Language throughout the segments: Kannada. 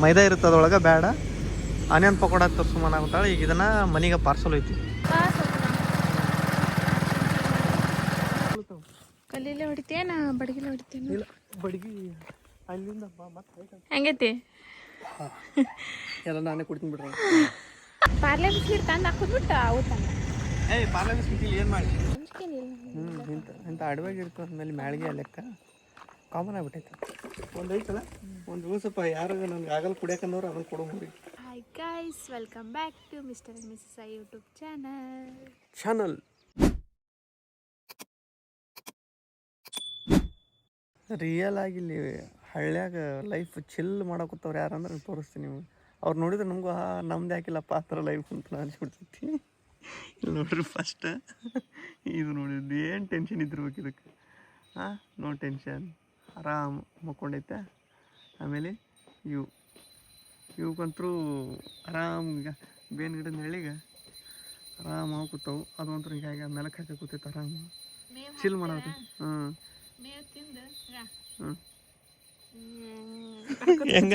ಮೈದಾ ಇರುತ್ತೆ ಅದ್ರೊಳಗೆ ಬೇಡ. ಆನಿಯನ್ ಪಕೋಡ ತರ್ಸುಮನ ಆಗುತ್ತಾಳೆ. ಈಗ ಇದನ್ನು ಮನೆಗೆ ಪಾರ್ಸಲ್ ಐತಿ. ಕಲ್ಲೀಲೆ ಹೊಡಿತೇನ ಬಡಗಿಲೆ ಹೊಡಿತೇನ? ಇಲ್ಲ ಬಡಗಿ ಅಲ್ಲಿಂದ ಮತ್ತೆ ಹೆಂಗೈತಿ ಎಲ್ಲ ನಾನೇ ಕೊಡ್ತೀನಿ ಬಿಡ್ರಿ. ಪಾರ್ಲೆ ಬಿಸ್ಕಿಟ್ ತಂದು ಹಾಕಿದ್ಬಿಟ್ಟ ಊಟನ. ಏಯ್ ಪಾರ್ಲೆ ಬಿಸ್ಕಿಟ್ ಏನು ಮಾಡಿ ಇಂಥ ಅಡವಾಗಿ ಇರ್ತದೆ. ಆಮೇಲೆ ಮ್ಯಾಳಿಗೆ ಲೆಕ್ಕ ಕಾಮನ್ ಆಗ್ಬಿಟ್ಟೈತೆ. ಒಂದು ಐತಲ್ಲ ಒಂದು ಸ್ವಲ್ಪ ಯಾರು ನನಗೆ ಆಗಲ್ಲ ಕುಡಿಯಾಕಂದವ್ರು ಅದನ್ನು ಕೊಡೋ ಮುರಿ. Hi guys, welcome back to mister and missus I YouTube channel. Real ಆಗಿ ಇಲ್ಲಿ ಹಳ್ಳ್ಯಾಗ ಲೈಫ್ ಚಿಲ್ ಮಾಡಕತ್ತವ್ರು ಯಾರಂದ್ರೆ ತೋರಿಸ್ತೀನಿ ನೀವು. ಅವ್ರು ನೋಡಿದ್ರೆ ನಮಗೂ ನಮ್ದು ಯಾಕಿಲ್ಲಪ್ಪ ಆ ಥರ ಲೈಫ್ ಅಂತ ಅನ್ಸ್ಬಿಡ್ತೈತಿ. ಇಲ್ಲಿ ನೋಡ್ರಿ ಫಸ್ಟ್ ಇದು ನೋಡಿದ್ದು ಏನು ಟೆನ್ಷನ್ ಇದ್ದಿರ್ಬೇಕು ಇದಕ್ಕೆ. ನೋ ಟೆನ್ಷನ್, ಆರಾಮ್ ಮಕ್ಕೊಂಡೈತೆ. ಆಮೇಲೆ ಇವಕ್ಕಂತರೂ ಆರಾಮ್ ಈಗ ಬೇನ್ ಗಿಡದ ನೆಳಿಗೆ ಆರಾಮ್ ಕೂತಾವು. ಅದು ಒಂಥರ ಹೀಗಾಗಿ ಮೆಲಕ್ಕೆ ಹಾಕಿ ಕೂತೈತೆ ಆರಾಮ ಚಿಲ್ ಮಾಡೋದು. ಹೆಂಗ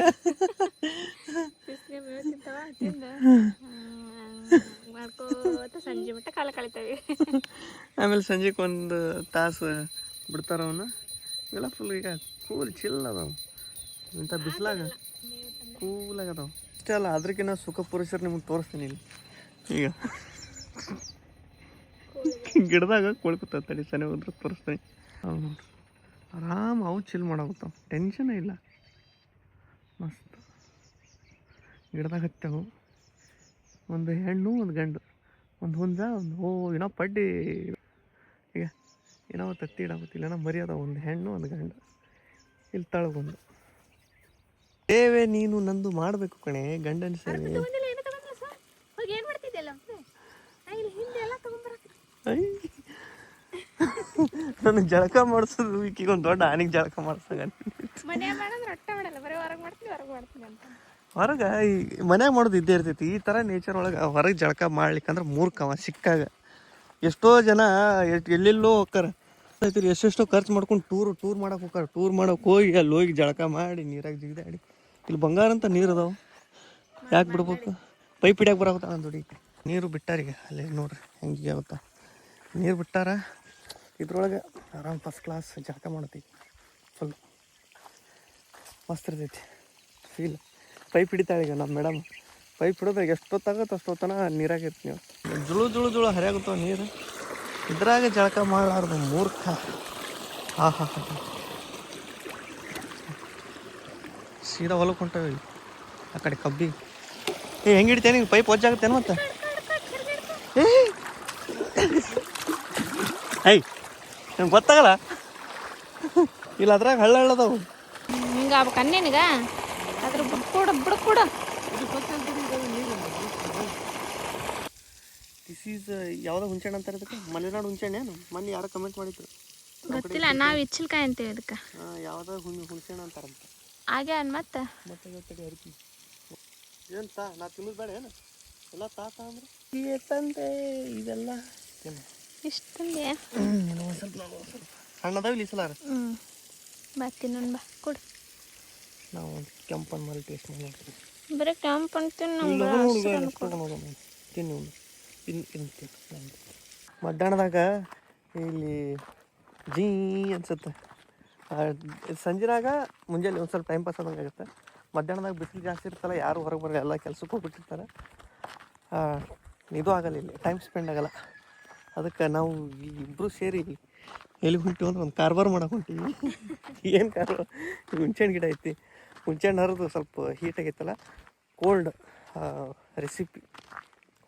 ಸಂಜೆ ಮಟ್ಟ ಕಾಲ ಕಳಿತೇವೆ. ಆಮೇಲೆ ಸಂಜೆಗೆ ಒಂದು ತಾಸು ಬಿಡ್ತಾರ ಅವನ್ನ. ಇವೆಲ್ಲ ಫುಲ್ ಈಗ ಕೂಲ್ ಚಿಲ್ ಅದಾವ. ಇಂಥ ಬಿಸಿಲಾಗ ಕೂಲಾಗ ಅದಾವ. ಅಷ್ಟೇ ಅಲ್ಲ, ಅದಕ್ಕಿಂತ ಸುಖ ಪುರುಷರು ನಿಮ್ಗೆ ತೋರಿಸ್ತೀನಿ ಇಲ್ಲಿ. ಈಗ ಗಿಡದಾಗ ಕೊಳ್ಕುತ್ತ ತಡಿ ಸನಿ ಹೋದ್ರೆ ತೋರಿಸ್ತೀನಿ. ಅವು ನೋಡ್ರಿ ಆರಾಮ್ ಅವು ಚಿಲ್ ಮಾಡಾಗುತ್ತಾವ, ಟೆನ್ಷನೇ ಇಲ್ಲ. ಮಸ್ತ್ ಗಿಡದಾಗ ಹತ್ತವು. ಒಂದು ಹೆಣ್ಣು ಒಂದು ಗಂಡು, ಒಂದು ಹುಂಜ ಒಂದು ಏನೋ ಪಡ್ಡಿ. ಈಗ ಏನೋ ತತ್ತಿ ಇಡಾಗುತ್ತಿಲ್ಲ, ಏನೋ ಮರಿ ಅದಾವ. ಒಂದು ಹೆಣ್ಣು ಒಂದು ಗಂಡು. ಇಲ್ಲಿ ತಳಗೊಂದು ಏವೇ ನೀನು ನಂದು ಮಾಡಬೇಕು ಕಣೆ ಗಂಡನ ಸೇವೆ. ನನಗೆ ಜಳಕ ಮಾಡಿಸೋದು ಈಕಿಗೆ ಒಂದು ದೊಡ್ಡ ಆನಿಗೆ ಜಳಕ ಮಾಡಿಸಾಗ. ಹೊರಗೆ ಈ ಮನ್ಯಾಗ ಮಾಡೋದು ಇದ್ದೇ ಇರ್ತೈತಿ. ಈ ಥರ ನೇಚರ್ ಒಳಗೆ ಹೊರಗೆ ಜಳಕ ಮಾಡ್ಲಿಕ್ಕಂದ್ರೆ ಮೂರ್ಖವ ಸಿಕ್ಕಾಗ. ಎಷ್ಟೋ ಜನ ಎಲ್ಲೆಲ್ಲೋ ಹೋಗ್ತಾರ, ಎಷ್ಟೆಷ್ಟೋ ಖರ್ಚು ಮಾಡ್ಕೊಂಡು ಟೂರ್ ಮಾಡಕ್ಕೆ ಹೋಗ್ತಾರೆ. ಟೂರ್ ಮಾಡಕ್ಕೆ ಹೋಗಿ ಅಲ್ಲಿ ಹೋಗಿ ಜಳಕ ಮಾಡಿ ನೀರಾಗ ಜಿಗಿದಾಡಿ. ಇಲ್ಲಿ ಬಂಗಾರ ಅಂತ ನೀರು ಅದಾವೆ, ಯಾಕೆ ಬಿಡ್ಬೇಕು? ಪೈಪ್ ಹಿಡಿಯಾಕೆ ಬರಾಗುತ್ತ ದುಡಿ. ನೀರು ಬಿಟ್ಟಾರೀಗ ಅಲ್ಲೇ ನೋಡ್ರಿ ಹೆಂಗೆ ಆಗುತ್ತಾ. ನೀರು ಬಿಟ್ಟಾರ, ಇದ್ರೊಳಗೆ ಆರಾಮ್ ಫಸ್ಟ್ ಕ್ಲಾಸ್ ಜಳಕ ಮಾಡ್ತೀವಿ. ಫುಲ್ ಮಸ್ತ್ ಇರ್ತೈತಿ ಫೀಲ್. ಪೈಪ್ ಹಿಡಿತಾಳೆ ಈಗ ನಮ್ಮ ಮೇಡಮ್. ಪೈಪ್ ಹಿಡಿದಾಗ ಎಷ್ಟೊತ್ತಾಗತ್ತೆ ಅಷ್ಟೊತ್ತನ ನೀರಾಗಿರ್ತೀವಿ. ಜುಳು ಹರಿಯಾಗುತ್ತವ ನೀರು. ಇದ್ರಾಗ ಜಳಕ ಮಾಡಲಾರ್ದು ಮೂರ್ಖ. ಹಾ ಸೀದಾ ಹೊಲಕ್ಕೆ ಹೊಂಟವಿ ಆ ಕಡೆ ಕಬ್ಬಿ. ಹೆಂಗೆ ಹಿಡಿತೇನೆ ನಿಂಗೆ ಪೈಪ್ ಒಜ್ಜಾಗುತ್ತೇನು ಮತ್ತೆ? ನಂಗೆ ಗೊತ್ತಾಗಲ್ಲ. ಇಲ್ಲ ಅದ್ರಾಗ ಹಳ್ಳದಾವು ಹಿಂಗೆ ಆಗ್ಬೇಕು ಅನ್ನೇನಿಗ. ಅದ್ರ ಬಿಡ್ಕೊಡ ದಿಸ್ ಈಸ್ ಯಾವುದೋ ಹುಂಚೆಣ್ಣು ಅಂತಾರೆ ಇದಕ್ಕೆ. ಮಲೆನಾಡು ಹುಂಚೆಣ್ಣೆ ಏನು? ಮೊನ್ನೆ ಯಾರೋ ಕಮೆಂಟ್ ಮಾಡಿದ್ರು, ಗೊತ್ತಿಲ್ಲ. ನಾವು ಇಚ್ಚಲ್ಕಾಯಿ ಅಂತೀವಿ ಅದಕ್ಕೆ. ಯಾವುದೋ ಹುಣಸೆಣ್ಣು ಅಂತಾರಂತ. ಹಾಗೆ ಮತ್ತೆ ಅರಿಕಿ ಏನು ತಾ ನಾ ತಿನ್ನೋದು ಬೇಡ ಏನು? ಎಲ್ಲ ಅಂದ್ರೆ ತಂದೆ ಇದೆಲ್ಲ ಇಷ್ಟಂದೆ ಸ್ವಲ್ಪ ಸಣ್ಣದಾವ ಇಲ್ಲಿ ಸಲಾರ. ಬರ್ತೀನಿ ಬಾ ಕೊಡು. ನಾವು ಕೆಂಪನ್ ಮಾಡಿ ಟೇಸ್ಟ್ ಮಾಡಿ ಬರೀ ಕೆಂಪು ಅಂತೀನಿ. ತಿನ್ನು ಮಧ್ಯಾಹ್ನದಾಗ ಇಲ್ಲಿ ಜೀ ಅನ್ಸುತ್ತೆ. ಸಂಜೆನಾಗ ಮುಂಜಾನೆ ಒಂದು ಸ್ವಲ್ಪ ಟೈಮ್ ಪಾಸ್ ಆದಂಗೆ ಆಗುತ್ತೆ. ಮಧ್ಯಾಹ್ನದಾಗ ಬಿಸಿಲು ಜಾಸ್ತಿ ಇರ್ತಲ್ಲ, ಯಾರು ಹೊರಗೆ ಬರಲ್ಲ, ಎಲ್ಲ ಕೆಲ್ಸಕ್ಕೆ ಹೋಗ್ಬಿಟ್ಟಿರ್ತಾರೆ. ಇದು ಆಗಲ್ಲ, ಇಲ್ಲಿ ಟೈಮ್ ಸ್ಪೆಂಡ್ ಆಗಲ್ಲ. ಅದಕ್ಕೆ ನಾವು ಇಬ್ಬರು ಸೇರಿ ಎಲ್ಲಿ ಹೊಂಟಿವಿ ಅಂದ್ರೆ ಒಂದು ಕಾರ್ಬಾರ್ ಮಾಡಕ್ಕೆ ಹೊಂಟೀವಿ. ಏನು ಕಾರ್ಬಾರ್? ಹುಣ್ಸೆಹಣ್ಣು ಗಿಡ ಐತಿ. ಹುಣ್ಸೆಹಣ್ಣು ಹರಿದು ಸ್ವಲ್ಪ ಹೀಟ್ ಆಗೈತಲ್ಲ, ಕೋಲ್ಡ್ ರೆಸಿಪಿ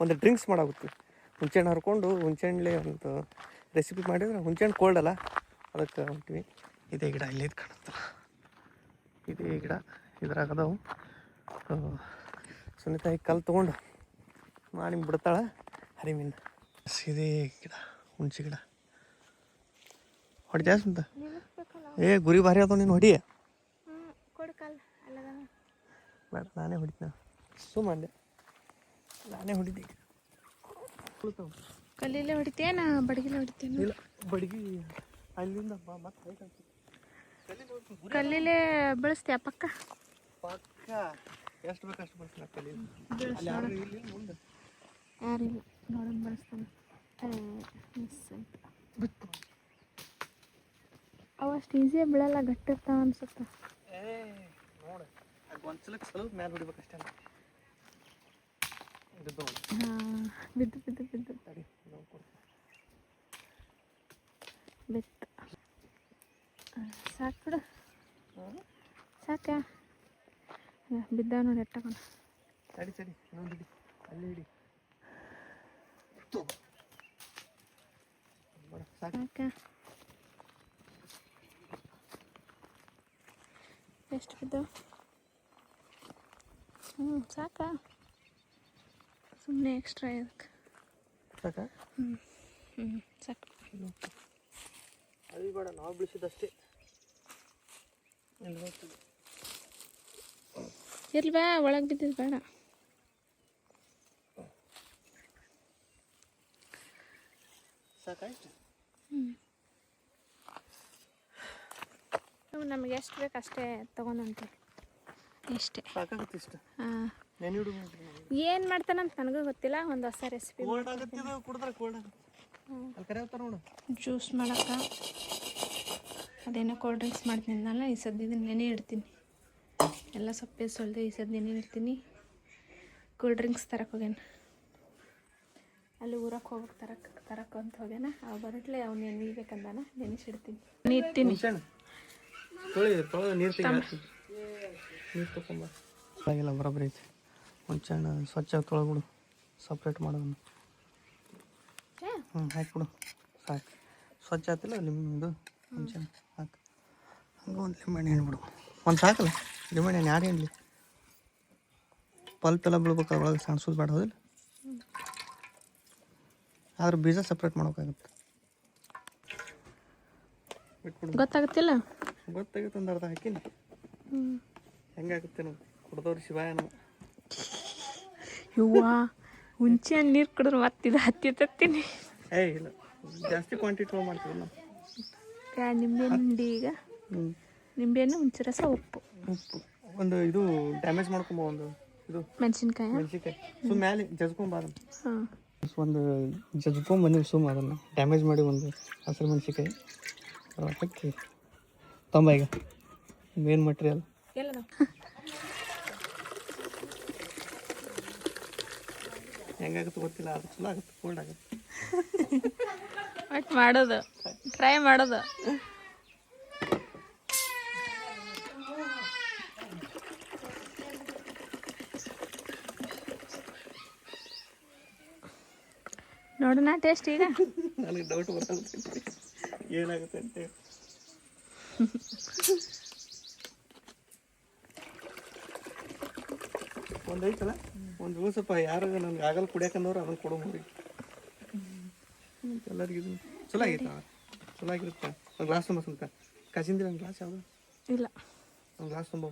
ಒಂದು ಡ್ರಿಂಕ್ಸ್ ಮಾಡಾಗುತ್ತೀವಿ. ಹುಣ್ಸೆಹಣ್ಣು ಹರ್ಕೊಂಡು ಹುಣ್ಸೆಹಣ್ಣೆ ಒಂದು ರೆಸಿಪಿ ಮಾಡಿದ್ರೆ ಹುಣ್ಸೆಹಣ್ಣು ಕೋಲ್ಡ್ ಅಲ್ಲ, ಅದಕ್ಕೆ ಹೊಂಟಿವಿ. ಇದೇ ಗಿಡ ಇಲ್ಲಿದ್ದು ಕಾಣುತ್ತಲ್ಲ, ಇದೇ ಗಿಡ. ಇದ್ರಾಗ ಅದಾವು. ಸುನಿತಾಯಿ ಕಲ್ಲು ತೊಗೊಂಡು ಮಾಡಿ ಬಿಡ್ತಾಳೆ ಹರಿಮೀನು. ಇದೇ ಗಿಡ ಹುಣ್ಸೆ ಗಿಡ. ಹೊಡಿದ್ಯಾ ಸುಂತ? ಗುರಿ ಭಾರಿ ಅದಾವ, ನೀನು ಹೊಡಿ. ಬೇಡ ನಾನೇ ಹೊಡಿತೀನಿ. ಸುಮ್ಮನೆ ನಾನೇ ಹೊಡಿದ್ದೆ. ಕಲ್ಲೀಲೆ ಹೊಡಿತೇನ ಬಡಗಿಲೆ ಹೊಡಿತೇನ? ಇಲ್ಲ ಬಡಗಿ ಅಲ್ಲಿಂದ ಮತ್ತೆ ಕಲ್ಲೀಲೆ ಬೆಳೆಸ್ತೀಯ ಪಕ್ಕ? ಎಷ್ಟು ಬೇಕು ಅಷ್ಟು ಬರ್ತೀನಿ ಅಲ್ಲಿ ಯಾರು ಇಲ್ಲಿ ಮುಂದೆ ಯಾರಿಲ್ಲ ನೋಡೋಣ ಬಳಸ್ತಾನೆ ಮಿಸ್ ಆಯ್ತು ಬಿತ್ತು ಅವು ಅಷ್ಟು ಈಸಿಯಾಗಿ ಬೀಳಲ್ಲ ಗಟ್ಟಿರ್ತಾವ ಅನ್ಸುತ್ತೆ ನೋಡಿ ಅದು ಒಂದ್ಸಲಕ್ಕೆ ಸ್ವಲ್ಪ ಮ್ಯಾಲೆ ಹೊಡಿಬೇಕಷ್ಟೇ ಹಾಂ ಬಿದ್ದು ಬಿದ್ದು ಬಿದ್ದು ತಡಿ ನಾವು ಕೊಡ್ತೀವಿ ಬಿತ್ತು ಸಾಕು ಬಿಡು ಸಾಕಾ ಬಿದ್ದಾವ ನೋಡಿ ಎಟ್ಟಕೊಂಡು ತಡಿ ತಡಿ ಇನ್ನೊಂದು ಹಿಡಿ ಅಲ್ಲಿ ಹಿಡಿ ಸಾಕಾ ಎಷ್ಟು ಬಿದ್ದಾವ ಸಾಕಾ ಸುಮ್ಮನೆ ಎಕ್ಸ್ಟ್ರಾ ಇದಕ್ಕೆ ಸಾಕಾ ಸಾಕು ಅದು ಬೇಡ ನಾವು ಬಿಡಿಸಿದಷ್ಟೇ ಇರ್ಲಿ ಬಾ ಒಳಗೆ ಬಿದ್ದಿದ್ದು ಬೇಡ ಸಾಕಾಯ್ತು ನಮಗೆ ಎಷ್ಟು ಬೇಕು ಅಷ್ಟೇ ತೊಗೊಂಡಂತೀವಿ ಇಷ್ಟೇ ಸಾಕಾಗುತ್ತೆ ಇಷ್ಟ ಹಾಂ ನೆನಿಡು ಏನು ಮಾಡ್ತಾನಂತ ನನಗೂ ಗೊತ್ತಿಲ್ಲ ಒಂದು ಹೊಸ ರೆಸಿಪಿ ಕೋಲ್ಡ್ ಆಗುತ್ತೆ ಇದು ಕುಡಿದ್ರೆ ಕೋಲ್ಡ್ ಆಗುತ್ತೆ ಅಲ್ಲಿ ಕರೆ ಹೋಗ್ತಾರೆ ನೋಡು ಜ್ಯೂಸ್ ಮಾಡೋಕೆ ಅದೇನೋ ಕೋಲ್ಡ್ ಡ್ರಿಂಕ್ಸ್ ಮಾಡ್ತೀನಲ್ಲ ಈ ಸದ್ಯ ಇದನ್ನು ನೆನೆ ಇಡ್ತೀನಿ ಎಲ್ಲ ಸೊಪ್ಪೆ ಸೊಳ್ದೆ ಈ ಸದ್ಯ ನೆನೆ ಇಡ್ತೀನಿ ಕೂಲ್ ಡ್ರಿಂಕ್ಸ್ ತರಕ್ಕೆ ಹೋಗ್ಯಾನ ಅಲ್ಲಿ ಊರಕ್ಕೆ ಹೋಗ್ಬೇಕು ತರಕ್ಕೆ ಅಂತ ಹೋಗ್ಯಾನ ಅವು ಬರಟ್ಲೆ ಅವ್ನು ನೆನಿಬೇಕಂದಾನ ನೆನೆಸಿಡ್ತೀನಿ ಇಡ್ತೀನಿ ನೀರು ತಗೊಂಬ ಆಗಿಲ್ಲ ಬರೋಬ್ಬರಿ ಐತಿ ಮುಂಚೆಣ್ಣ ಸ್ವಚ್ಛ ತೊಳೆದ್ಬಿಡು ಸಪ್ರೇಟ್ ಮಾಡೋದು ಹಾಕಿಬಿಡು ಸಾಕು ಸ್ವಚ್ಛ ಆಯ್ತಿಲ್ಲ ನಿಮ್ಮದು ಮುಂಚೆ ಹಾಕು ಹಂಗೆ ಒಂದು ಲಿಂಬೆಹಣ್ಣು ಹಣ್ಣು ಬಿಡು ಒಂದು ಸಾಕಲ್ಲ ಲಿಂಬೆಹಣ್ಣು ಹಣ್ಣು ಯಾರು ಹೇಳಲಿ ಪಲ್ಪೆಲ್ಲ ಬೀಳ್ಬೇಕು ಅದ್ರೊಳಗೆ ಸಣ್ಸೋದು ಬೇಡ ಹೋದಿಲ್ಲ ಆದ್ರೆ ಬೀಜ ಸಪ್ರೇಟ್ ಮಾಡೋಕ್ಕಾಗುತ್ತೆ ಬಿಟ್ಬಿಡು ಗೊತ್ತಾಗುತ್ತಿಲ್ಲ ಗೊತ್ತಾಗುತ್ತೆ ಒಂದು ಅರ್ಧ ಹಾಕಿನಿ ಹೆಂಗಾಗುತ್ತೆ ನಾವು ಕುಡ್ದವ್ರು ಶಿವಾಯನ ಹೂವ ಹುಂಚೆ ಹಣ್ಣು ನೀರು ಕುಡಿದ್ರೆ ಮತ್ತಿದು ಹತ್ತೀನಿ ಇಲ್ಲ ಜಾಸ್ತಿ ಕ್ವಾಂಟಿಟಿ ಮಾಡ್ತೀವಿ ನಾವು ನಿಂಬೆಹಣ್ಣು ಹಿಂಡಿ ಈಗ ನಿಂಬೆಹಣ್ಣು ಹುಂಚೆ ರಸ ಉಪ್ಪು ಒಂದು ಇದು ಡ್ಯಾಮೇಜ್ ಮಾಡ್ಕೊಂಬ ಒಂದು ಇದು ಮೆಣಸಿನ್ಕಾಯಿ ಮ್ಯಾಲೆ ಜಜ್ಕೊಂಬ ಹಾಂ ಒಂದು ಜಜ್ಕೊಂಬಂದಿವಿ ಅದನ್ನು ಡ್ಯಾಮೇಜ್ ಮಾಡಿ ಒಂದು ಹಸಿರು ಮೆಣಸಿನ್ಕಾಯಿ ಹಾಕಿ ತೊಂಬ ಈಗ ಮೇನ್ ಮಟೀರಿಯಲ್ ಹೆಂಗಾಗುತ್ತೆ ಗೊತ್ತಿಲ್ಲ ಅದು ಚಲೋ ಆಗುತ್ತೆ ಕೋಲ್ಡ್ ಆಗುತ್ತೆ ಒಟ್ಟು ಮಾಡೋದು ಟ್ರೈ ಮಾಡೋದು ನೋಡೋಣ ಟೇಸ್ಟ್ ಈಗ ನನಗೆ ಡೌಟ್ ಗೊತ್ತಾಗುತ್ತೆ ಏನಾಗುತ್ತೆ ಅಂತ ಒಂದು ಐತಲ್ಲ ಒಂದು ಸ್ವಲ್ಪ ಯಾರು ನನಗೆ ಆಗಲ್ಲ ಕುಡಿಯಾಕಂದವ್ರು ಅದನ್ನು ಕೊಡೋ ಮುರಿ ಎಲ್ಲರಿಗೂ ಚಲೋ ಆಗೈತೆ ಚಲೋ ಆಗಿರುತ್ತೆ ಒಂದು ಗ್ಲಾಸ್ ತುಂಬ ಸ್ವಲ್ಪ ಕಾಸಿಂದಿಲ್ಲ ಒಂದು ಗ್ಲಾಸ್ ಯಾವುದು ಇಲ್ಲ ಒಂದು ಗ್ಲಾಸ್ ತುಂಬ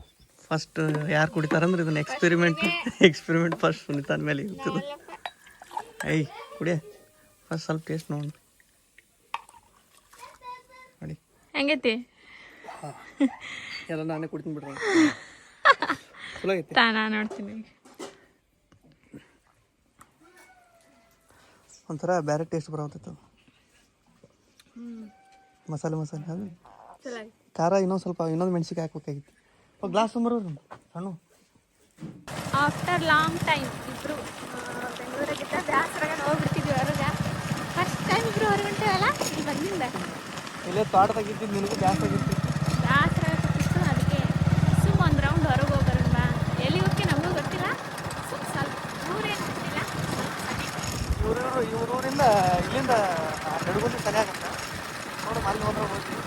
ಫಸ್ಟ್ ಯಾರು ಕುಡಿತಾರಂದ್ರೆ ಇದನ್ನ ಎಕ್ಸ್ಪೆರಿಮೆಂಟ್ ಫಸ್ಟ್ ಸುನಿತಾನ ಮೇಲೆ ಇರ್ತದೆ ಐ ಕುಡಿಯ ಫಸ್ಟ್ ಸ್ವಲ್ಪ ಟೇಸ್ಟ್ ನೋಡಿ ನೋಡಿ ಹೆಂಗೈತಿ ಎಲ್ಲ ನಾನೇ ಕುಡಿತೀನಿ ಬಿಡ್ರಿ ಚಲೋ ಆಗೈತೆ ತಾನಾ ನೋಡ್ತೀನಿ ಒಂಥರ ಬೇರೆ ಟೇಸ್ಟ್ ಬರೋತೈತೆ ಮಸಾಲೆ ಅದು ಖಾರ ಇನ್ನೊಂದು ಮೆಣಸಿಗೆ ಹಾಕ್ಬೇಕಾಗಿತ್ತು ಒಂದು ಗ್ಲಾಸ್ ತೊಂಬರೋರು ಸಣ್ಣ ಆಫ್ಟರ್ ಲಾಂಗ್ ಟೈಮ್ ಇಬ್ಬರು ಬೆಂಗಳೂರಾಗಿದ್ದ ಬ್ಯಾಸರಾಗ ಹೋಗ್ಬಿಡ್ತಿದ್ವಿ ಹೊರಗೆ ಫಸ್ಟ್ ಟೈಮ್ ಇಬ್ಬರು ಹೊರಗಂಟೇವಲ್ಲ ಇಲ್ಲಿ ಬಂದಿಂದ ಇಲ್ಲೇ ತೋಟದಾಗಿದ್ದು ನಿನಗೂ ಜಾಸ್ತಿ ಆಗಿತ್ತು ಬ್ಯಾಸರಾಗಿತ್ತು ಅದಕ್ಕೆ ಸುಮ್ಮ ಒಂದು ರೌಂಡ್ ಹೊರಗೆ ಹೋಗೋಣ ಬಾ ಎಲ್ಲಿ ಹೋಗಿ ನಮಗೂ ಗೊತ್ತಿಲ್ಲ ಸ್ವಲ್ಪ ಊರೇನು ಗೊತ್ತಿಲ್ಲ ಇವರೂರಿಂದ ಇಲ್ಲಿಂದ ನಡುಗುಂದಿ ಸರಿ ಆಗುತ್ತೆ ನೋಡು ಅಲ್ಲಿ ಹೋದ್ರೆ ಹೋಗ್ತೀವಿ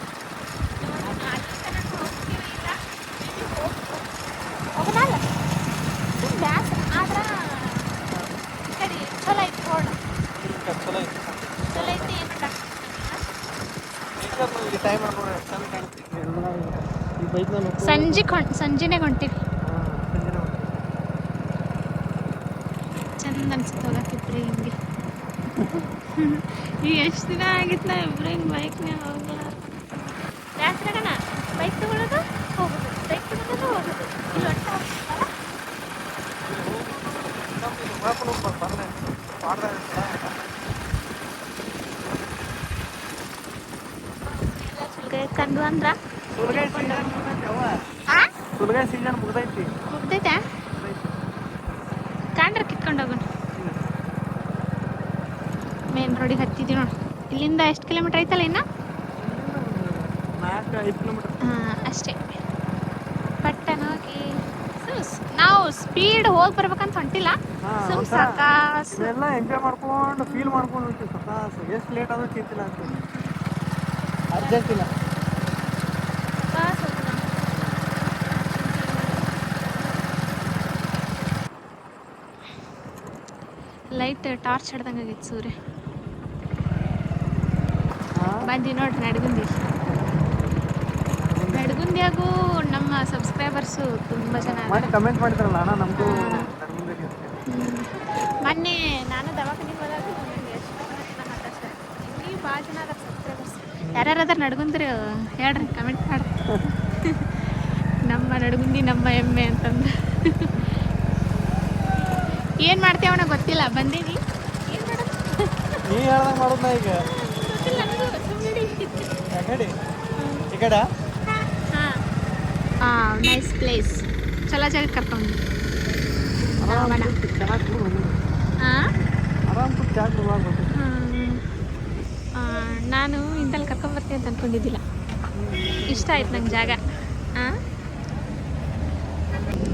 ಹೋಗೋಣಲ್ಲ ಸುಮ್ಮನೆ ಬ್ಯಾಸರ ಆದ್ರೆ ಈ ಕಡೆ ಚಲೋ ಐತಿ ರೋಡ್ ಚಲೋ ಐತಿ ಚಲೋ ಐತಿ ಈ ಟೈಮ್ ನೋಡಿ ಚಂದ ಕಾಣುತ್ತೆ ಈ ಬೈಕ್ನ ಸಂಜೆನೆ ಹೊಂಟಿವಿ ಚಂದ ಅನ್ಸುತ್ತೆ ಹೋಗಕ್ಕಿಬ್ರಿ ಹಿಂಗೆ ಈಗ ಎಷ್ಟು ದಿನ ಆಗಿತ್ತು ನಾ ಇಬ್ರು ಹಿಂಗೆ ಬೈಕ್ನಾಗ ಹೋಗಲ್ಲ ಬ್ಯಾಸ್ರಾಗಣ ಬೈಕ್ ತೊಗೊಳೋದು ಹೋಗೋದು ಬೈಕ್ ತೊಗೊಳೋದು ಹೋಗೋದು ಇಲ್ಲಿ ಒಟ್ಟು ಹೋಗ್ತಾರ ಕಂಡು ಅಂದ್ರ ಸುಲಗಾಯಿ ಸೀಸನ್ ಮುಗ್ದೈತಿ. ಮುಗ್ದೈತಾ? ಕಾಂಡ್ರ ಕಿತ್ಕೊಂಡು ಹೋಗೋಣ. ಮೇನ್ ರೋಡಿಗೆ ಹತ್ತಿದ್ದೀವಿ ನೋಡಿ. ಇಲ್ಲಿಂದ ಎಷ್ಟು ಕಿಲೋಮೀಟ್ರ್ ಐತಲ್ಲ ಇನ್ನು? 4-5 ಕಿಲೋಮೀಟರ್. ಹಾಂ ಅಷ್ಟೇ. ಪಟ್ಟನ ಹೋಗಿ ನಾವು ಸ್ಪೀಡ್ ಹೋಗಿ ಬರ್ಬೇಕಂತ ಹೊಂಟಿಲ್ಲ. ಸುಮ್ ಸಾಕಾಸು ಎಲ್ಲ ಎಂಜಾಯ್ ಮಾಡ್ಕೊಂಡು ಫೀಲ್ ಮಾಡ್ಕೊಂಡು ಹೋಗ್ತೀವಿ. ಸಾಕಾಸು ಎಷ್ಟು ಲೇಟ್ ಆದ್ರೂ ಚಿಂತಿಲ್ಲ ಅಂತ, ಅರ್ಜೆಂಟ್ ಇಲ್ಲ. ಲೈಟ್ ಟಾರ್ಚ್ ಹಿಡ್ದಂಗೆ ಆಗೈತೆ ಸೂರ್ಯ. ಬಂದಿ ನೋಡ್ರಿ ನಡಗುಂದಿಯಾಗೂ ನಮ್ಮ ಸಬ್ಸ್ಕ್ರೈಬರ್ಸು ತುಂಬ ಜನ ಕಮೆಂಟ್ ಮಾಡಿದ್ರಲ್ಲ ಅಣ್ಣ ನಮಗೂ. ಮೊನ್ನೆ ನಾನು ದವಾಖಾನಿಗೆ ಹೋದಾಗ ನನಗೆ ಎಷ್ಟು ಜನ ಮಾತಾಡ್ತಾರೆ, ನೀವು ಭಾಳ ಜನ ಅದಾರ ಸಬ್ಸ್ಕ್ರೈಬರ್ಸ್. ಯಾರ್ಯಾರು ಅದಾರ ನಡ್ಗುಂದ್ರಿ ಹೇಳ್ರಿ, ಕಮೆಂಟ್ ಮಾಡಿ. ನಮ್ಮ ನಡ್ಗುಂದಿ ನಮ್ಮ ಎಮ್ಮೆ ಅಂತಂದು. ಏನು ಮಾಡ್ತೇವಣ್ಣ ಗೊತ್ತಿಲ್ಲ, ಬಂದೀನಿ. ಏನು ಮಾಡೋದು ನೀ ಹೇಳ್ದಂಗೆ ಮಾಡೋದು ನಾ ಈಗ. ಗೊತ್ತಿಲ್ಲ ನನಗೂ, ಸುಮ್ಮನೆ ಈ ಕಡೆ ಹಾಂ ನೈಸ್ ಪ್ಲೇಸ್, ಚಲೋ ಜಾಗ ಕರ್ಕೊಂಡು. ನಾನು ಇಂತಲ್ಲಿ ಕರ್ಕೊಂಬರ್ತೀನಿ ಅಂತ ಅಂದ್ಕೊಂಡಿದ್ದಿಲ್ಲ. ಇಷ್ಟ ಆಯ್ತು ನಂಗೆ ಜಾಗ.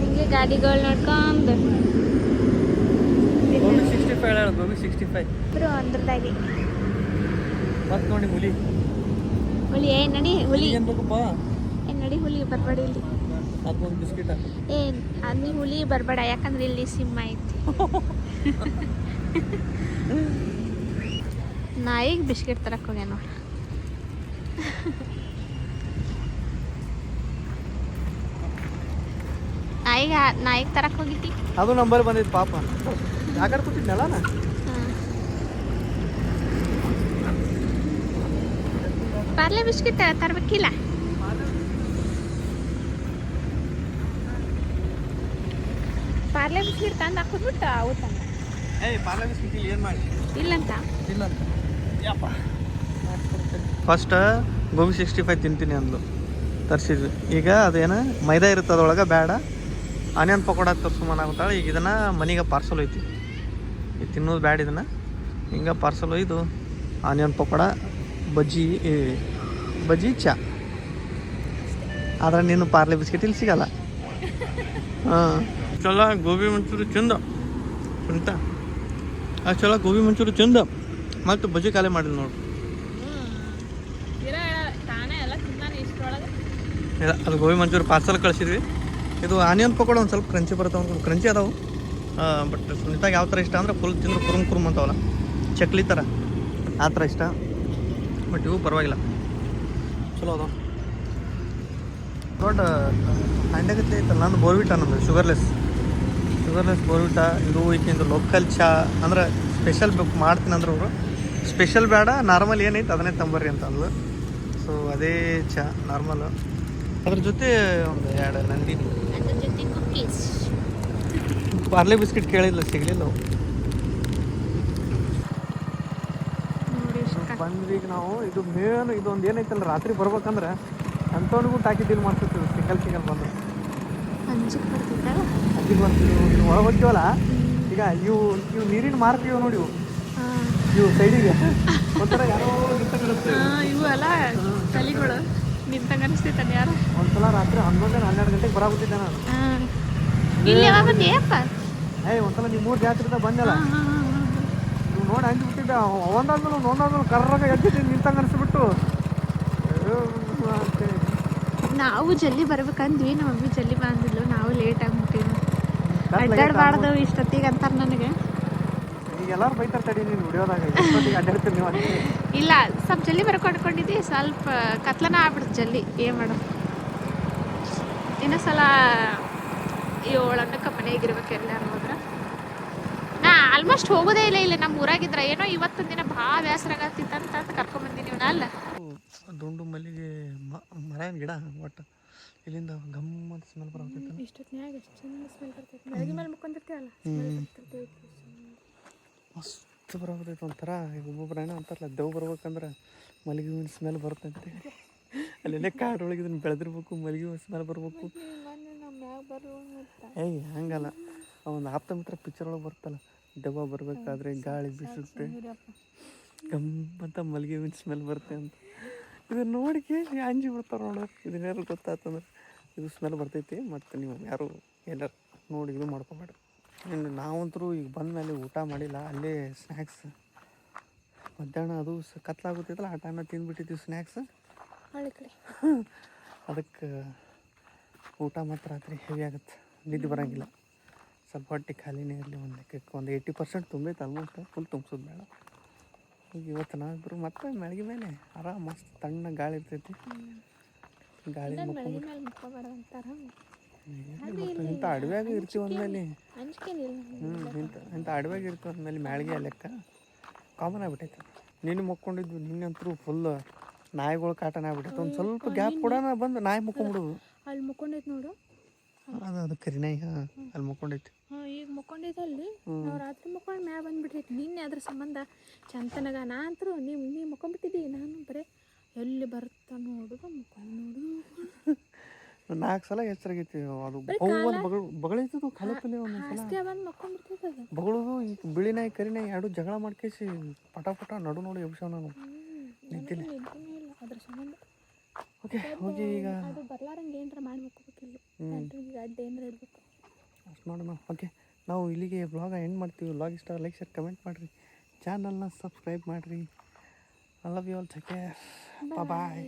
ಹಿಂಗೆ ಗಾಡಿಗಳು ನೋಡ್ಕೊಂಡು 65 ಇಬ್ಬರು ಅಂದ್ರದಾಗಿ ಮತ್ತೆ ನೋಡಿ ಹುಲಿ ಹುಲಿ. ಏ ನಡಿ ಹುಲಿ, ಏನು ಬೇಕಪ್ಪ? ಏನು ನಡಿ ಹುಲಿ, ಬರಬೇಡಿ ಇಲ್ಲಿ. ಅದೊಂದು ಬಿಸ್ಕಿಟ್ ಏನು ಅಲ್ಲಿ ಹುಲಿ ಬರಬೇಡ, ಯಾಕಂದ್ರೆ ಇಲ್ಲಿ ಸಿಂಹ ಐತಿ. ನಾಯಿಗೆ ಬಿಸ್ಕಿಟ್ ತರಕ್ಕೆ ಹೋಗ್ಯ ನೋಡಿ. ನಾಯಿಗೆ ತರಕ್ಕೆ ಹೋಗಿದ್ದಿ. ಅದು ನಂಬರ್ ಬಂದಿತ್ತು ಪಾಪ, ಯಾಕಂದ್ರೆ ಕೂತಿದ್ನಲ್ಲ ನಾ. ಪಾರ್ಲೆ ಬಿಸ್ಕಿಟ್ ತರಬೇಕಿಲ್ಲ. ಪಾರ್ಲೆ ಬಿಸ್ಕಿಟ್ ತಂದು ಹಾಕಿದ್ಬಿಟ್ಟು ಅವು ತಂದ. ಪಾರ್ಲೆ ಬಿಸ್ಕಿಟ್ ಏನು ಮಾಡಿ ಇಲ್ಲಂತ ಯಪ್ಪ. ಫಸ್ಟ್ ಗೋಬಿ 65 ತಿಂತೀನಿ ಅಂದ್ಲು, ತರಿಸಿದ್ವಿ. ಈಗ ಅದೇನು ಮೈದಾ ಇರುತ್ತೆ ಅದ್ರೊಳಗೆ, ಬೇಡ ಆನಿಯನ್ ಪಕೋಡ ತರ್ಸುಮನ ಆಗುತ್ತಾಳೆ. ಈಗ ಇದನ್ನು ಮನೆಗೆ ಪಾರ್ಸಲ್ ಹೋಯ್ತಿ, ಇದು ತಿನ್ನೋದು ಬ್ಯಾಡ. ಇದನ್ನು ಹಿಂಗೆ ಪಾರ್ಸಲ್ ಒಯ್ದು ಆನಿಯನ್ ಪಕೋಡ, ಬಜ್ಜಿ ಚಾ. ಆದ್ರೆ ನೀನು ಪಾರ್ಲೆ ಬಿಸ್ಕಿಟ್ ಇಲ್ಲಿ ಸಿಗಲ್ಲ. ಹಾಂ ಚಲೋ ಗೋಬಿ ಮಂಚೂರಿ ಚಂದ ಅಂತ, ಚಲೋ ಗೋಬಿ ಮಂಚೂರಿ ಚಂದ. ಮತ್ತು ಬಜ್ಜಿ ಖಾಲಿ ಮಾಡಿದ್ ನೋಡು. ಇಲ್ಲ, ಅದು ಗೋಬಿ ಮಂಚೂರಿ ಪಾರ್ಸಲ್ ಕಳಿಸಿದ್ವಿ. ಇದು ಆನಿಯನ್ ಪಕೋಡ ಒಂದು ಸ್ವಲ್ಪ ಕ್ರಂಚಿ ಬರ್ತಾವೆ, ಕ್ರಂಚಿ ಅದಾವೆ. ಬಟ್ ಸುನಿತಾಗ ಯಾವ ಥರ ಇಷ್ಟ ಅಂದ್ರೆ ಫುಲ್ ತಿಂದ್ರೆ ಕುರುಮ್ ಅಂತವಲ್ಲ, ಚಕ್ಲಿ ಥರ ಆ ಥರ ಇಷ್ಟ. ಬಟ್ ಇವು ಪರವಾಗಿಲ್ಲ, ಚಲೋ ಅದಾವ. ದೊಡ್ಡ ಹಂಡೆಗತ್ತೆ ಐತಲ್ಲ, ನಂದು ಬೋರ್ವಿಟ, ನಮ್ಮದು ಶುಗರ್ಲೆಸ್ ಬೋರ್ವಿಟ. ಇದು ಈಗಿಂದು ಲೋಕಲ್ ಚಹಾ ಅಂದ್ರೆ ಸ್ಪೆಷಲ್ ಮಾಡ್ತೀನಿ ಅಂದ್ರೆ ಅವರು ಸ್ಪೆಷಲ್ ಬೇಡ, ನಾರ್ಮಲ್ ಏನೈತೆ ಅದನ್ನೇ ತಂಬರ್ರಿ ಅಂತ ಅಂದ್ಲು. ಸೊ ಅದೇ ಚಹಾ ನಾರ್ಮಲ್. ಅದ್ರ ಜೊತೆ ಒಂದು 2 ನಂದಿನಿ. ಪಾರ್ಲೆ ಬಿಸ್ಕಿಟ್ ಕೇಳಿಲ್ಲ, ಸಿಗಲಿಲ್ಲ ಅವು. ಬಂದ್ವಿ ಈಗ ನಾವು. ಇದು ಮೇನ್ ಇದೊಂದು ಏನೈತಲ್ಲ, ರಾತ್ರಿ ಬರ್ಬೇಕಂದ್ರೆ ಅಂಥವ್ನಿಗೂ ಟಾಕಿದ್ದೀನಿ ಮಾಡ್ತಿರ್ತೀವಿ. ಸಿಂಗಲ್ ಬಂದು ಅಜ್ಜಿಗೆ ಬರ್ತೀವಿ. ಒಳಗೆ ಹೋಗ್ತೀವಲ್ಲ, ಈಗ ಇವು ನೀರಿನ ಮಾರ್ತೀವಿ ನೋಡಿ, ಇವು ಸೈಡಿಗೆ ಒಂಥರ ಯಾರೋ ನಿಂತಂಗಿರುತ್ತೆ. ಇವು ಅಲ್ಲ ತಲೆಗಳು ನಿಂತಂಗ ಅನಿಸ್ತೈತಾನೆ ಯಾರು. ಒಂದ್ಸಲ ರಾತ್ರಿ 11-12 ಗಂಟೆಗೆ ಬರಾಗುತ್ತಿದ್ದೆ ನಾನು. ಒಂದ್ಸಲ ನಿಮ್ಮ 3 ಜಾತ್ರೆ ಬಂದಲ್ಲ, ನೀವು ನೋಡಿ ಹಂಚ್ಬಿಟ್ಟಿದ್ದೆ. ಒಂದಾದ್ಮೇಲೆ ಒಂದಾದ್ಮೇಲೆ ಕರ್ರಾಗ ಎದ್ದಿದ್ದೀನಿ, ನಿಂತಂಗೆ ಅನಿಸ್ಬಿಟ್ಟು. ನಾವು ಜಲ್ದಿ ಬರ್ಬೇಕಂದ್ವಿ, ನಮ್ಮ ಮಮ್ಮಿ ಜಲ್ದಿ ಬಂದಿದ್ಲು, ನಾವು ಲೇಟ್ ಆಗ್ಬಿಟ್ಟಿವಿ. ಅಡ್ಡಾಡಬಾರ್ದು ಇಷ್ಟೊತ್ತಿಗೆ ಅಂತಾರೆ ನನಗೆ. ಈಗ ಎಲ್ಲರೂ ಬೈತಾರೆ ತಡಿ, ನೀನು ವಿಡಿಯೋದಾಗ ಅಡ್ಡಾಡ್ತೀರಿ ನೀವು. ಇಲ್ಲ, ಸ್ವಲ್ಪ ಜಲ್ದಿ ಬರ್ಕೊಂಡ್ಕೊಂಡಿದ್ದಿ, ಸ್ವಲ್ಪ ಕತ್ಲನ ಆಗ್ಬಿಡ್ತು ಜಲ್ದಿ. ಏನು ಮಾಡೋದು, ಇನ್ನೊಂದ್ಸಲ 7 ಅನ್ನಕ್ಕೆ ಮನೆಯಾಗಿರ್ಬೇಕು ಎಲ್ಲಾರು ಹೋದ್ರೆ. ನಾ ಆಲ್ಮೋಸ್ಟ್ ಹೋಗೋದೇ ಇಲ್ಲ ನಮ್ಮ ಊರಾಗಿದ್ರೆ. ಏನೋ ಇವತ್ತೊಂದು ದಿನ ಭಾಳ ಬೇಸರ ಆಗತ್ತಿತ್ತಂತ ಕರ್ಕೊಂಬಂದಿನಿ ಅಲ್ಲ. ದುಂಡು ಮಲ್ಲಿಗೆ ಮರ ಗಿಡ, ಒಟ್ಟು ಇಲ್ಲಿಂದ ಗಮ್ಮತ್ ಸ್ಮೆಲ್ ಬರ್ತೈತೆ. ಇಷ್ಟೊತ್ತಿನಾಗ ಎಷ್ಟು ಚಂದ ಸ್ಮೆಲ್ ಬರ್ತೈತೆ. ಬೆಳಗ್ಗೆ ಮೇಲೆ ಮುಕ್ಕೊಂಡಿರ್ತೀವಲ್ಲ, ಮಸ್ತ್ ಬರೋದೈತೆ ಒಂಥರ. ಈಗ ಒಬ್ಬೊಬ್ರು ಏನೋ ಅಂತಾರಲ್ಲ, ದೇವ್ ಬರ್ಬೇಕಂದ್ರೆ ಮಲ್ಲಿಗೆ ಹೂವಿನ ಸ್ಮೆಲ್ ಬರ್ತಂತೆ. ಅಲ್ಲೆಲ್ಲೇ ಕಾಡೊಳಗೆ ಇದನ್ನು ಬೆಳೆದಿರ್ಬೇಕು, ಮಲ್ಲಿಗೆ ಹೂವಿನ ಸ್ಮೆಲ್ ಬರ್ಬೇಕು. ಏಯ್ ಹಂಗಲ್ಲ, ಒಂದು ಆಪ್ತ ಮಿತ್ರ ಪಿಕ್ಚರ್ ಒಳಗೆ ಬರ್ತಲ್ಲ, ದೆವ್ವ ಬರಬೇಕಾದ್ರೆ ಗಾಳಿ ಬೀಸುತ್ತೆ, ಗಮ್ಮಂತ ಮಲ್ಲಿಗೆ ಹೂವಿನ ಸ್ಮೆಲ್ ಬರುತ್ತೆ ಅಂತ. ಇದನ್ನು ನೋಡಿಕೆ ಅಂಜಿ ಬಿಡ್ತಾರೆ ನೋಡೋರು. ಇದನ್ನೇನು ಗೊತ್ತಾತಂದ್ರೆ ಇದು ಸ್ಮೆಲ್ ಬರ್ತೈತಿ. ಮತ್ತು ನೀವು ಯಾರು ಏನಾರು ನೋಡಿ ಇದು ಮಾಡ್ಕೊಬೇಡ್ರಿ. ಇನ್ನು ನಾವಂತರೂ ಈಗ ಬಂದ ಮೇಲೆ ಊಟ ಮಾಡಿಲ್ಲ, ಅಲ್ಲೇ ಸ್ನ್ಯಾಕ್ಸ್ ಮಧ್ಯಾಹ್ನ ಅದು ಕತ್ಲಾಗುತ್ತೈತಲ್ಲ, ಆ ಟೈಮ್ನಾಗ ತಿಂದುಬಿಟ್ಟಿದ್ದೀವಿ ಸ್ನ್ಯಾಕ್ಸ್. ಅದಕ್ಕೆ ಊಟ ಮಾತ್ರ ರಾತ್ರಿ ಹೆವಿ ಆಗುತ್ತೆ, ನಿದ್ದೆ ಬರೋಂಗಿಲ್ಲ. ಸ್ವಲ್ಪ ಹೊಟ್ಟೆ ಖಾಲಿನೇ ಇರಲಿ, ಒಂದು ಲೆಕ್ಕಕ್ಕೆ ಒಂದು 80% ತುಂಬೈತೆ ಆಲ್ಮೋಸ್ಟ್, ಫುಲ್ ತುಂಬಿಸೋದು ಬೇಡ. ಈಗ ಇವತ್ತು ನಾವಿಬ್ಬರು ಮತ್ತೆ ಮೆಳಗೆ ಮೇಲೆ ಆರಾಮ್ ಮಸ್ತ್ ತಣ್ಣ ಗಾಳಿ ಇರ್ತೈತಿ. ಗಾಳಿ ಇಂಥ ಅಡವ್ಯಾಗ ಇರ್ತೀವಿ ಅಂದಮೇಲೆ, ಇಂಥ ಅಡವ್ಯಾಗ ಇರ್ತೀವಿ ಅಂದಮೇಲೆ ಮ್ಯಾಳ್ಗೆ ಲೆಕ್ಕ ಕಾಮನ್ ಆಗಿಬಿಟ್ಟೈತೆ. ನಿನ್ನೆ ಮುಕ್ಕೊಂಡಿದ್ವಿ, ನಿನ್ನಂತರೂ ಫುಲ್ ನಾಯಿಗಳು ಕಾಟನ ಆಗ್ಬಿಟ್ಟೈತೆ. ಒಂದು ಸ್ವಲ್ಪ ಗ್ಯಾಪ್ ಕೂಡ ಬಂದು ನಾಯಿ ಮುಕ್ಕೊಂಬಿಡೋದು. ಅಲ್ಲಿ ಮುಕ್ಕೊಂಡೈತೆ ನೋಡು, ಅದು ಕರಿನಾಯಿ. ಅಲ್ಲಿ ಮುಕ್ಕೊಂಡೈತಿ. ಈಗ ಮುಕ್ಕೊಂಡೈತೆ ಅಲ್ಲಿ. ನಾವು ರಾತ್ರಿ ಮುಕ್ಕೊಂಡು ಮ್ಯಾಗ ಬಂದ್ಬಿಟ್ಟೈತಿ. ನಿನ್ನೆ ಅದ್ರ ಸಂಬಂಧ ಚಂತನಾಗ ನಾ ಅಂತರೂ ನೀ ಮುಕ್ಕೊಂಡ್ಬಿಟ್ಟಿದ್ದಿ. ನಾನು ಬರೀ ಎಲ್ಲಿ ಬರುತ್ತಾ ನೋಡುದು, ಮುಕ್ಕೊಂಡು ನೋಡುದು. 4 ಸಲ ಎಚ್ಚರಾಗೈತಿ. ಅದು ಬಗಳೈತದು ಖಾಲಪಲ್ಲಿ ಒಂದೊಂದ್ಸಲ ಬಂದು ಮುಕ್ಕೊಂಡ್ಬಿಡ್ತೈತೆ ಅದು. ಬಗಳದು. ಈಗ ಬಿಳಿ ನಾಯಿ ಕರಿ ನಾಯಿ ಎರಡು ಜಗಳ ಮಾಡ್ಕೇಸಿ ಪಟ ಪಟ ನಡು ನೋಡಿ ಎಬ್ಸವ್ ನಾನು ನಿಂತಿಲ್ಲ. ಅದ್ರ ಸಂಬಂಧ ಓಕೆ ಹೋಗಿ ಈಗ ಅದು ಬರ್ಲಾರಂಗೆ ಏನಾರ ಮಾಡಿ ಮುಕ್ಕೋಬೇಕಿಲ್ಲ. ಈಗ ಅಡ್ಡ ಏನಾರ ಇಡಬೇಕು, ಅಷ್ಟು ಮಾಡೋಣ. ಓಕೆ, ನಾವು ಇಲ್ಲಿಗೆ ವ್ಲಾಗ ಎಂಡ್ ಮಾಡ್ತೀವಿ. ವ್ಲಾಗ್ ಇಷ್ಟ ಲೈಕ್ ಶೇರ್ ಕಮೆಂಟ್ ಮಾಡಿರಿ, ಚಾನಲ್ನ ಸಬ್ಸ್ಕ್ರೈಬ್ ಮಾಡಿರಿ. I love you all. Take care. Bye.